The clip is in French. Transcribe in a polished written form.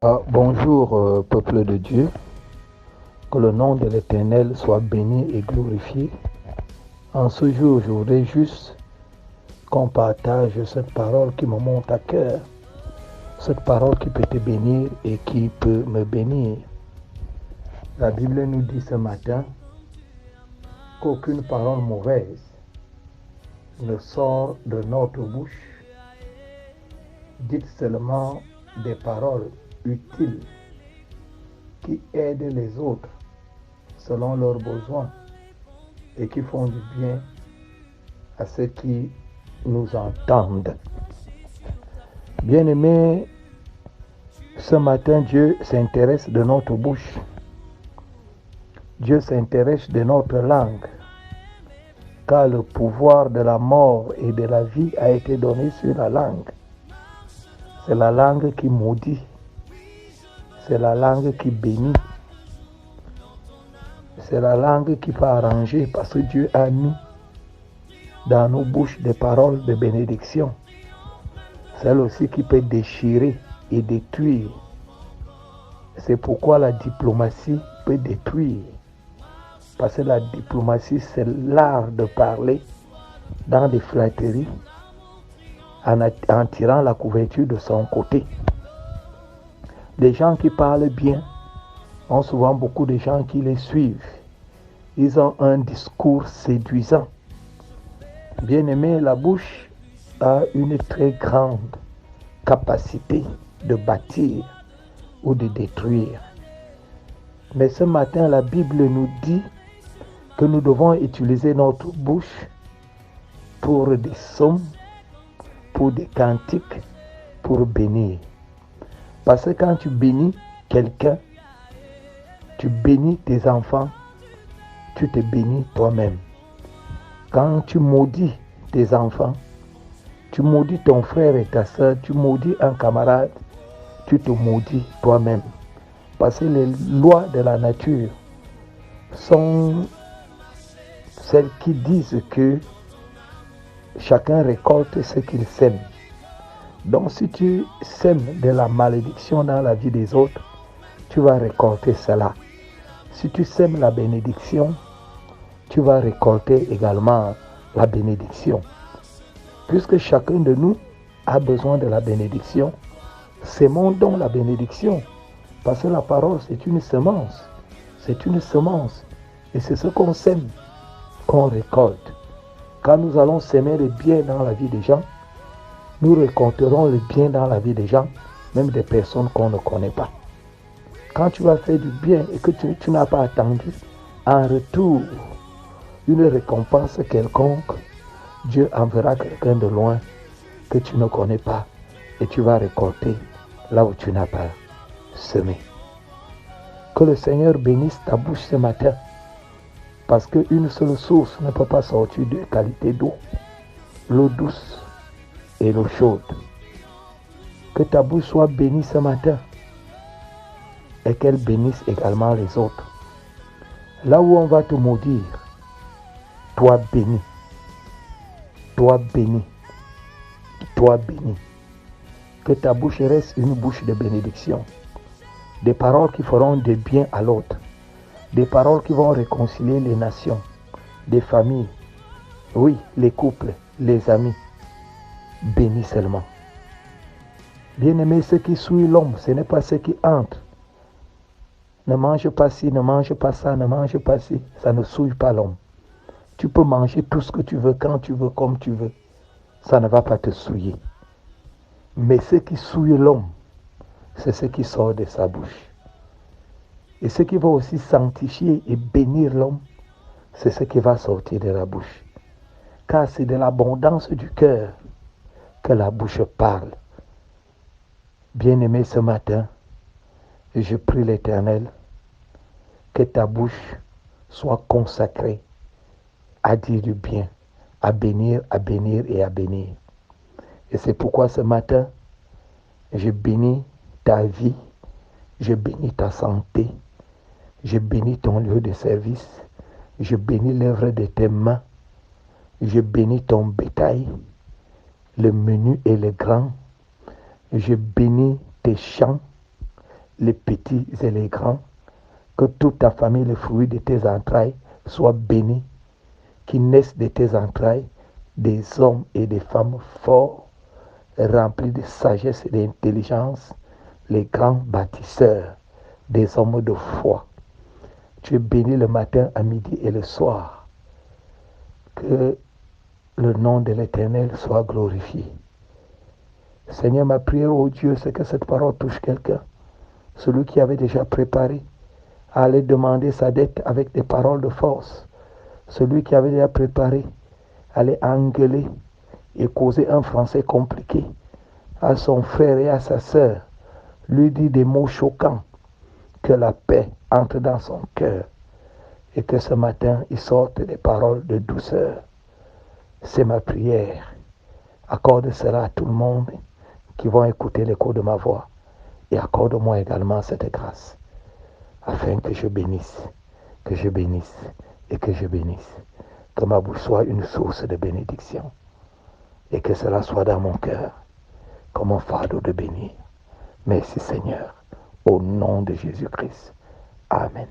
Bonjour, peuple de Dieu, que le nom de l'Éternel soit béni et glorifié. En ce jour, je voudrais juste qu'on partage cette parole qui me monte à cœur, cette parole qui peut te bénir et qui peut me bénir. La Bible nous dit ce matin qu'aucune parole mauvaise ne sort de notre bouche. Dites seulement des paroles utiles qui aident les autres selon leurs besoins et qui font du bien à ceux qui nous entendent. Bien-aimés, ce matin, Dieu s'intéresse de notre bouche. Dieu s'intéresse de notre langue, car le pouvoir de la mort et de la vie a été donné sur la langue. C'est la langue qui maudit, c'est la langue qui bénit, c'est la langue qui peut arranger parce que Dieu a mis dans nos bouches des paroles de bénédiction. Celle aussi qui peut déchirer et détruire. C'est pourquoi la diplomatie peut détruire. Parce que la diplomatie, c'est l'art de parler dans des flatteries en tirant la couverture de son côté. Les gens qui parlent bien ont souvent beaucoup de gens qui les suivent. Ils ont un discours séduisant. Bien-aimé, la bouche a une très grande capacité de bâtir ou de détruire. Mais ce matin, la Bible nous dit que nous devons utiliser notre bouche pour des psaumes, pour des cantiques, pour bénir. Parce que quand tu bénis quelqu'un, tu bénis tes enfants, tu te bénis toi-même. Quand tu maudis tes enfants, tu maudis ton frère et ta soeur, tu maudis un camarade, tu te maudis toi-même. Parce que les lois de la nature sont celles qui disent que chacun récolte ce qu'il sème. Donc si tu sèmes de la malédiction dans la vie des autres, tu vas récolter cela. Si tu sèmes la bénédiction, tu vas récolter également la bénédiction. Puisque chacun de nous a besoin de la bénédiction, sémons donc la bénédiction. Parce que la parole, c'est une semence. C'est une semence. Et c'est ce qu'on sème qu'on récolte. Quand nous allons semer le bien dans la vie des gens, nous récolterons le bien dans la vie des gens, même des personnes qu'on ne connaît pas. Quand tu vas faire du bien et que tu n'as pas attendu en retour une récompense quelconque, Dieu enverra quelqu'un de loin que tu ne connais pas et tu vas récolter là où tu n'as pas semé. Que le Seigneur bénisse ta bouche ce matin, parce qu'une seule source ne peut pas sortir de qualité d'eau, l'eau douce et l'eau chaude. Que ta bouche soit bénie ce matin et qu'elle bénisse également les autres. Là où on va te maudire, toi béni, toi béni, toi béni. Que ta bouche reste une bouche de bénédiction. Des paroles qui feront du bien à l'autre. Des paroles qui vont réconcilier les nations, des familles, oui, les couples, les amis. Bénis seulement. Bien-aimés, ceux qui souillent l'homme, ce n'est pas ceux qui entrent. Ne mange pas ci, ne mange pas ça, ne mange pas ci. Ça ne souille pas l'homme. Tu peux manger tout ce que tu veux, quand tu veux, comme tu veux. Ça ne va pas te souiller. Mais ce qui souille l'homme, c'est ce qui sort de sa bouche. Et ce qui va aussi sanctifier et bénir l'homme, c'est ce qui va sortir de la bouche. Car c'est de l'abondance du cœur que la bouche parle. Bien-aimé, ce matin, je prie l'Éternel que ta bouche soit consacrée à dire du bien, à bénir et à bénir. Et c'est pourquoi ce matin, je bénis ta vie, je bénis ta santé, je bénis ton lieu de service, je bénis l'œuvre de tes mains, je bénis ton bétail, le menu et le grand, je bénis tes champs, les petits et les grands, que toute ta famille, le fruit de tes entrailles, soit béni, qu'il naisse de tes entrailles des hommes et des femmes forts, remplis de sagesse et d'intelligence, les grands bâtisseurs, des hommes de foi. Tu es béni le matin, à midi et le soir. Que le nom de l'Éternel soit glorifié. Seigneur, ma prière, oh Dieu, c'est que cette parole touche quelqu'un. Celui qui avait déjà préparé à aller demander sa dette avec des paroles de force. Celui qui avait déjà préparé à aller engueuler et causer un français compliqué à son frère et à sa sœur. Lui dit des mots choquants. Que la paix entre dans son cœur. Et que ce matin, il sorte des paroles de douceur. C'est ma prière. Accorde cela à tout le monde qui vont écouter l'écho de ma voix. Et accorde-moi également cette grâce. Afin que je bénisse, que je bénisse et que je bénisse. Que ma bouche soit une source de bénédiction. Et que cela soit dans mon cœur comme un fardeau de bénir. Merci Seigneur. Au nom de Jésus-Christ. Amen.